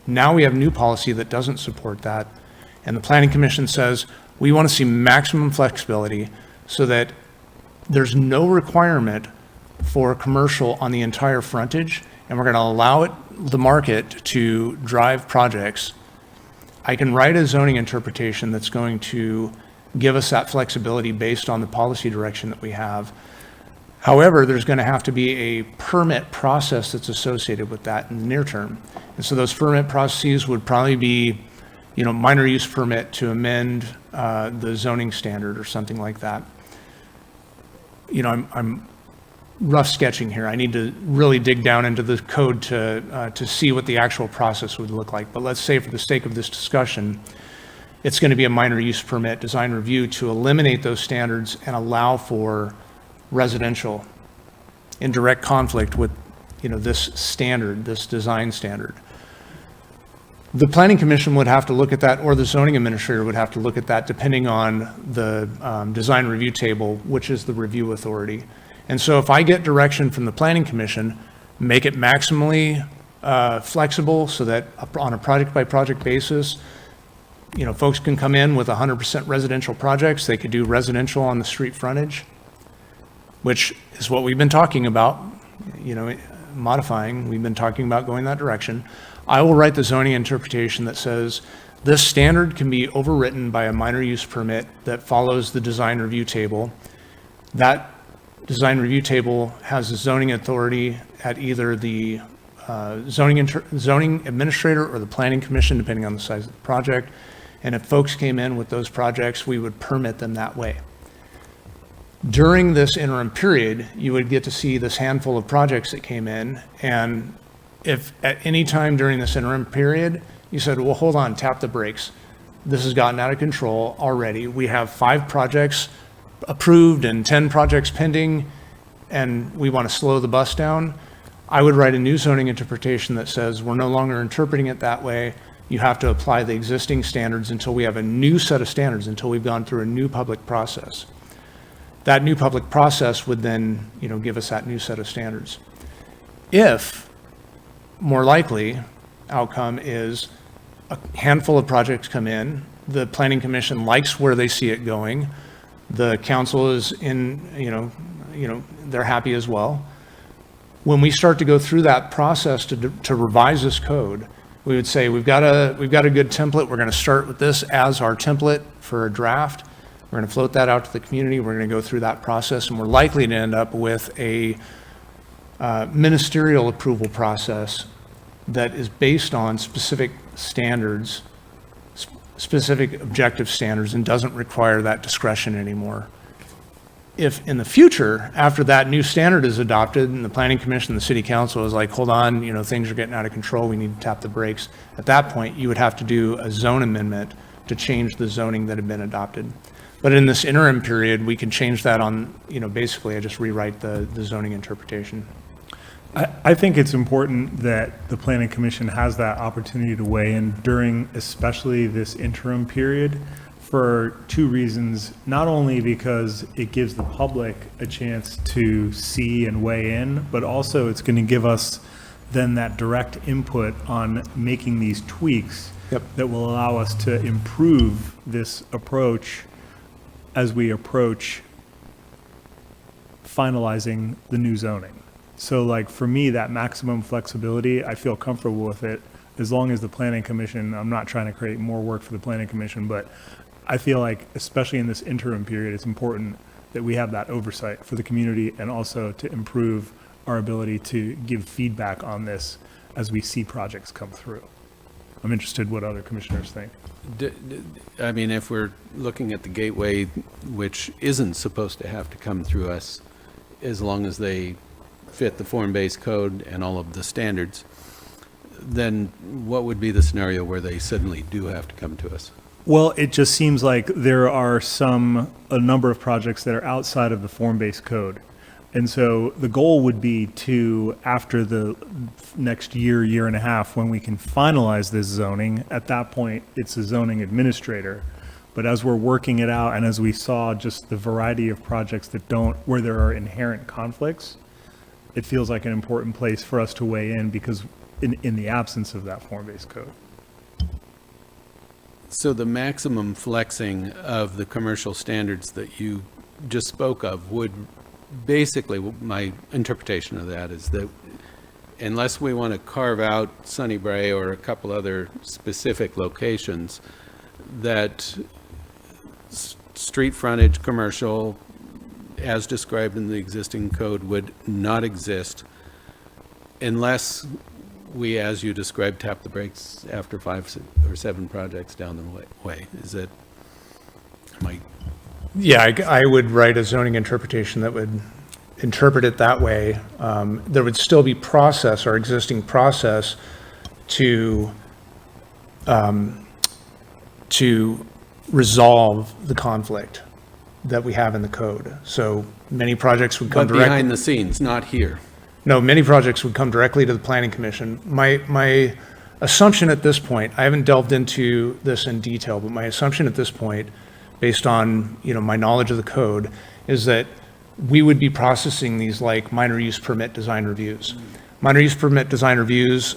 now we have new policy that doesn't support that, and the Planning Commission says, we want to see maximum flexibility so that there's no requirement for commercial on the entire frontage, and we're going to allow the market to drive projects. I can write a zoning interpretation that's going to give us that flexibility based on the policy direction that we have. However, there's going to have to be a permit process that's associated with that in the near term. And so those permit processes would probably be, minor use permit to amend the zoning standard or something like that. I'm rough sketching here. I need to really dig down into the code to see what the actual process would look like. But let's say for the sake of this discussion, it's going to be a minor use permit design review to eliminate those standards and allow for residential in direct conflict with, this standard, this design standard. The Planning Commission would have to look at that, or the zoning administrator would have to look at that, depending on the design review table, which is the review authority. And so if I get direction from the Planning Commission, make it maximally flexible so that on a project-by-project basis, folks can come in with 100% residential projects. They could do residential on the street frontage, which is what we've been talking about, modifying. We've been talking about going that direction. I will write the zoning interpretation that says this standard can be overwritten by a minor use permit that follows the design review table. That design review table has the zoning authority at either the zoning administrator or the Planning Commission, depending on the size of the project. And if folks came in with those projects, we would permit them that way. During this interim period, you would get to see this handful of projects that came in, and if at any time during this interim period, you said, well, hold on, tap the brakes. This has gotten out of control already. We have 5 projects approved and 10 projects pending, and we want to slow the bus down. I would write a new zoning interpretation that says we're no longer interpreting it that way. You have to apply the existing standards until we have a new set of standards, until we've gone through a new public process. That new public process would then, give us that new set of standards. If, more likely, outcome is a handful of projects come in, the Planning Commission likes where they see it going, the council is they're happy as well. When we start to go through that process to revise this code, we would say we've got a good template. We're going to start with this as our template for a draft. We're going to float that out to the community. We're going to go through that process, and we're likely to end up with a ministerial approval process that is based on specific standards, specific objective standards, and doesn't require that discretion anymore. If in the future, after that new standard is adopted and the Planning Commission and the City Council is like, hold on, things are getting out of control, we need to tap the brakes, at that point, you would have to do a zone amendment to change the zoning that had been adopted. But in this interim period, we can change that on, basically I just rewrite the zoning interpretation. I think it's important that the Planning Commission has that opportunity to weigh in during especially this interim period for 2 reasons. Not only because it gives the public a chance to see and weigh in, but also it's going to give us then that direct input on making these tweaks that will allow us to improve this approach as we approach finalizing the new zoning. So for me, that maximum flexibility, I feel comfortable with it as long as the Planning Commission, I'm not trying to create more work for the Planning Commission, but I feel like, especially in this interim period, it's important that we have that oversight for the community and also to improve our ability to give feedback on this as we see projects come through. I'm interested what other commissioners think. I mean, if we're looking at the gateway, which isn't supposed to have to come through us, as long as they fit the form-based code and all of the standards, then what would be the scenario where they suddenly do have to come to us? Well, it just seems like there are a number of projects that are outside of the form-based code. And so the goal would be to, after the next year, year and a half, when we can finalize this zoning, at that point, it's a zoning administrator. But as we're working it out, and as we saw just the variety of projects where there are inherent conflicts, it feels like an important place for us to weigh in because in the absence of that form-based code. So the maximum flexing of the commercial standards that you just spoke of would basically, my interpretation of that is that unless we want to carve out Sunnybrae or a couple other specific locations, that street frontage commercial, as described in the existing code, would not exist unless we, as you described, tap the brakes after 5 or 7 projects down the way. Is it, Yeah, I would write a zoning interpretation that would interpret it that way. There would still be process, our existing process, to resolve the conflict that we have in the code. So many projects would come but directly. behind the scenes, not here? No, many projects would come directly to the Planning Commission. My assumption at this point, I haven't delved into this in detail, but my assumption at this point, based on, my knowledge of the code, is that we would be processing these like minor use permit design reviews. Minor use permit design reviews,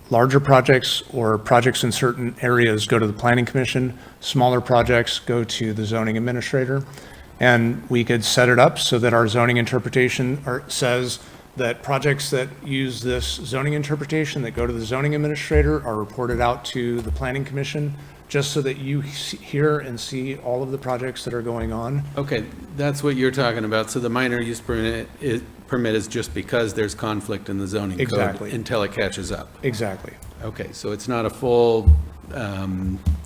larger projects or projects in certain areas go to the Planning Commission, smaller projects go to the zoning administrator. And we could set it up so that our zoning interpretation says that projects that use this zoning interpretation that go to the zoning administrator are reported out to the Planning Commission, just so that you hear and see all of the projects that are going on. Okay, that's what you're talking about. So the minor use permit is just because there's conflict in the zoning code. Exactly. Until it catches up. Exactly. Okay, so it's not a full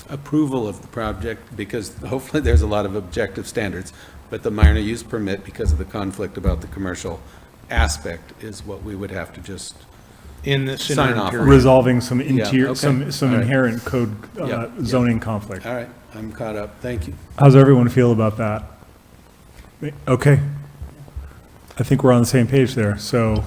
approval of the project, because hopefully there's a lot of objective standards, but the minor use permit, because of the conflict about the commercial aspect, is what we would have to just In this Sign interim off. period. Resolving some okay. some All right. inherent code Yeah, zoning conflict. All right, I'm caught up. Thank you. How's everyone feel about that? Okay. I think we're on the same page there. So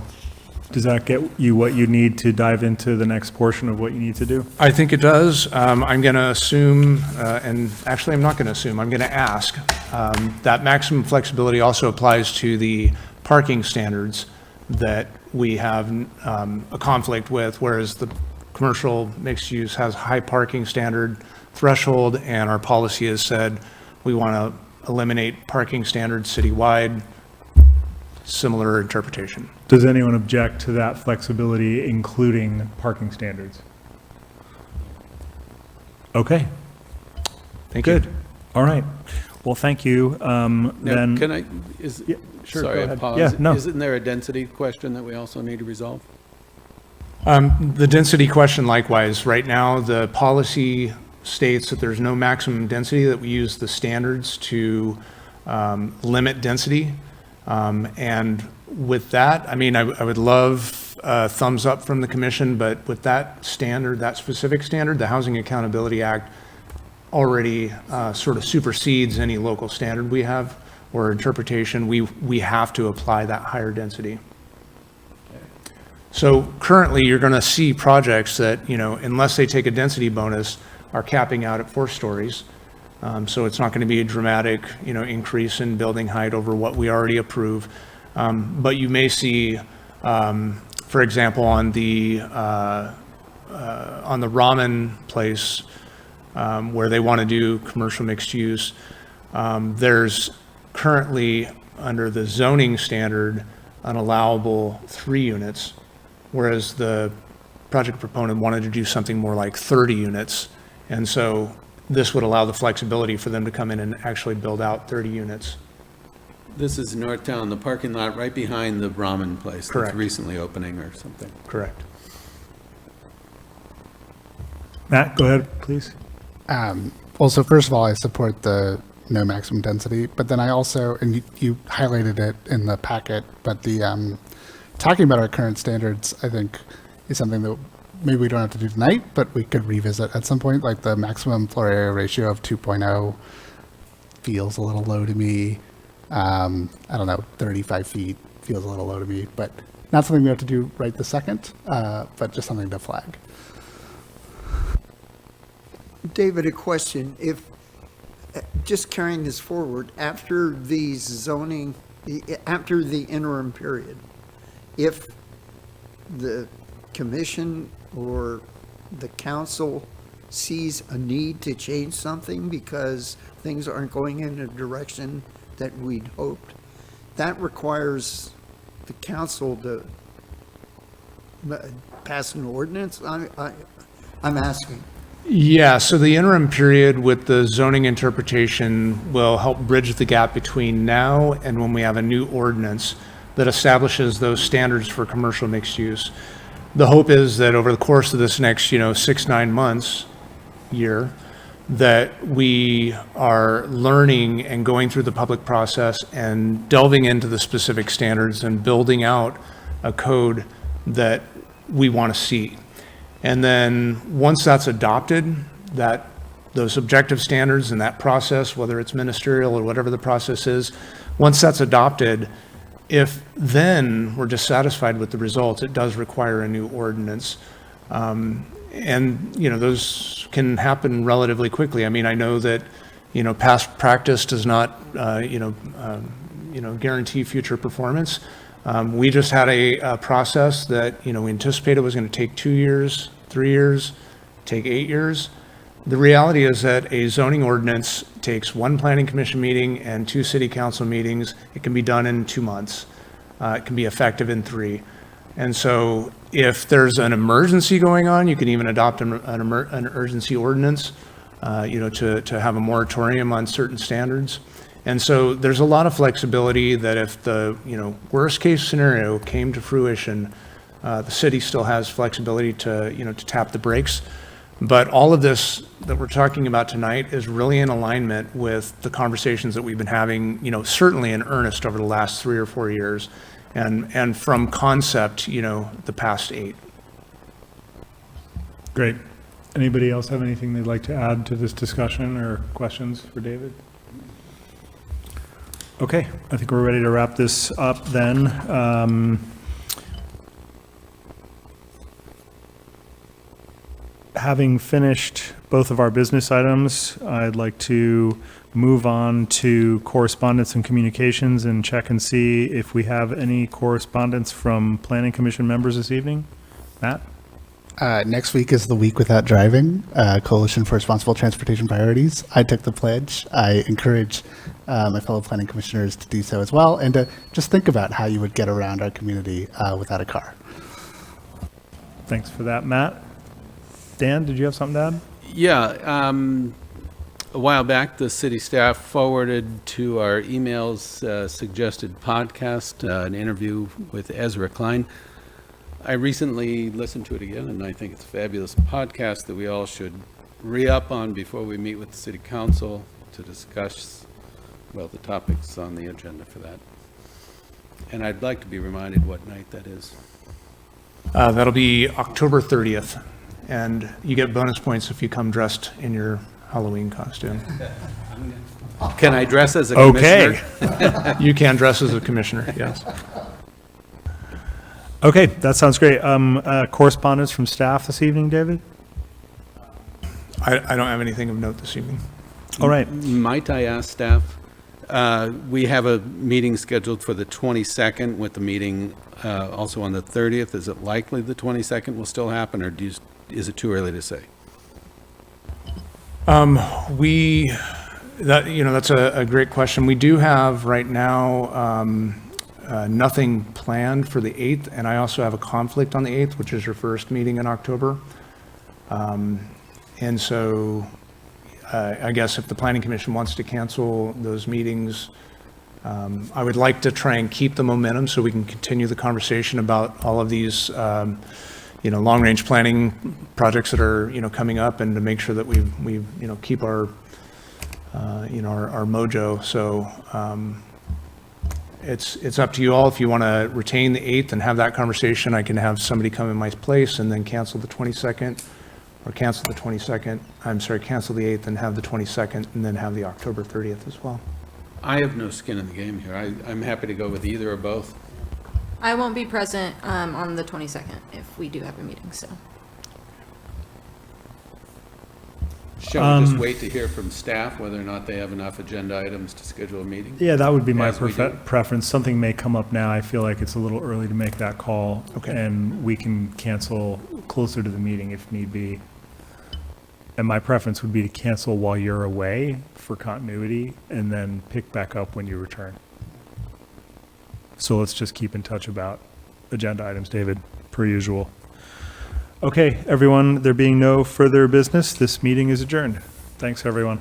does that get you what you need to dive into the next portion of what you need to do? I think it does. I'm going to assume, and actually I'm not going to assume, I'm going to ask, that maximum flexibility also applies to the parking standards that we have a conflict with, whereas the commercial mixed use has high parking standard threshold, and our policy has said we want to eliminate parking standards citywide. Similar interpretation. Does anyone object to that flexibility, including parking standards? Okay, Thank you. good. All right. Well, thank you. Now, Then, can I, is, Yeah, sure, sorry, go I ahead. pause. Yeah, no. Isn't there a density question that we also need to resolve? The density question likewise. Right now, the policy states that there's no maximum density, that we use the standards to limit density. And with that, I mean, I would love a thumbs up from the commission, but with that standard, that specific standard, the Housing Accountability Act already sort of supersedes any local standard we have or interpretation. We have to apply that higher density. So currently, you're going to see projects that, unless they take a density bonus, are capping out at 4 stories. So it's not going to be a dramatic, increase in building height over what we already approve. But you may see, for example, on the ramen place, where they want to do commercial mixed use, there's currently, under the zoning standard, an allowable 3 units, whereas the project proponent wanted to do something more like 30 units. And so this would allow the flexibility for them to come in and actually build out 30 units. This is Northtown, the parking lot right behind the ramen place. Correct. That's recently opening or something. Correct. Matt, go ahead, please. Well, so first of all, I support the no maximum density, but then I also, and you highlighted it in the packet, but the talking about our current standards, I think, is something that maybe we don't have to do tonight, but we could revisit at some point. Like the maximum floor area ratio of 2.0 feels a little low to me. I don't know, 35 feet feels a little low to me, but not something we have to do right this second, but just something to flag. David, a question. If, just carrying this forward, after these zoning, after the interim period, if the commission or the council sees a need to change something because things aren't going in a direction that we'd hoped, that requires the council to pass an ordinance? I'm asking. Yeah, so the interim period with the zoning interpretation will help bridge the gap between now and when we have a new ordinance that establishes those standards for commercial mixed use. The hope is that over the course of this next, 6-9 months, year, that we are learning and going through the public process and delving into the specific standards and building out a code that we want to see. And then once that's adopted, that those objective standards and that process, whether it's ministerial or whatever the process is, once that's adopted, if then we're dissatisfied with the results, it does require a new ordinance. And, those can happen relatively quickly. I mean, I know that, past practice does not, guarantee future performance. We just had a process that, we anticipated was going to take 2 years, 3 years, take 8 years. The reality is that a zoning ordinance takes 1 planning commission meeting and 2 city council meetings. It can be done in 2 months. It can be effective in 3. And so if there's an emergency going on, you can even adopt an urgency ordinance, to have a moratorium on certain standards. And so there's a lot of flexibility that if the, worst case scenario came to fruition, the city still has flexibility to, to tap the brakes. But all of this that we're talking about tonight is really in alignment with the conversations that we've been having, certainly in earnest over the last 3 or 4 years, and from concept, the past 8. Great. Anybody else have anything they'd like to add to this discussion or questions for David? Okay, I think we're ready to wrap this up then. Having finished both of our business items, I'd like to move on to correspondence and communications and check and see if we have any correspondence from Planning Commission members this evening. Matt? Next week is the Week Without Driving, Coalition for Responsible Transportation Priorities. I took the pledge. I encourage my fellow planning commissioners to do so as well, and to just think about how you would get around our community without a car. Thanks for that, Matt. Dan, did you have something to add? Yeah, a while back, the city staff forwarded to our emails suggested podcast, an interview with Ezra Klein. I recently listened to it again, and I think it's a fabulous podcast that we all should re-up on before we meet with the city council to discuss, well, the topics on the agenda for that. And I'd like to be reminded what night that is. That'll be October 30th. And you get bonus points if you come dressed in your Halloween costume. Can I dress as a Okay. commissioner? You can dress as a commissioner, yes. Okay, that sounds great. Correspondence from staff this evening, David? I don't have anything of note this evening. All right. Might I ask staff, we have a meeting scheduled for the 22nd with the meeting also on the 30th. Is it likely the 22nd will still happen, or is it too early to say? That's a great question. We do have right now nothing planned for the 8th, and I also have a conflict on the 8th, which is your first meeting in October. And so I guess if the Planning Commission wants to cancel those meetings, I would like to try and keep the momentum so we can continue the conversation about all of these long-range planning projects that are, coming up, and to make sure that we keep our, our mojo. So it's up to you all. If you want to retain the 8th and have that conversation, I can have somebody come in my place and then cancel the 22nd, or cancel the 22nd, cancel the 8th and have the 22nd, and then have the October 30th as well. I have no skin in the game here. I'm happy to go with either or both. I won't be present on the 22nd if we do have a meeting, so. Shall we just wait to hear from staff whether or not they have enough agenda items to schedule a meeting? Yeah, that would be my As we do. preference. Something may come up now. I feel like it's a little early to make that call. Okay. And we can cancel closer to the meeting if need be. And my preference would be to cancel while you're away for continuity and then pick back up when you return. So let's just keep in touch about agenda items, David, per usual. Okay, everyone, there being no further business, this meeting is adjourned. Thanks, everyone.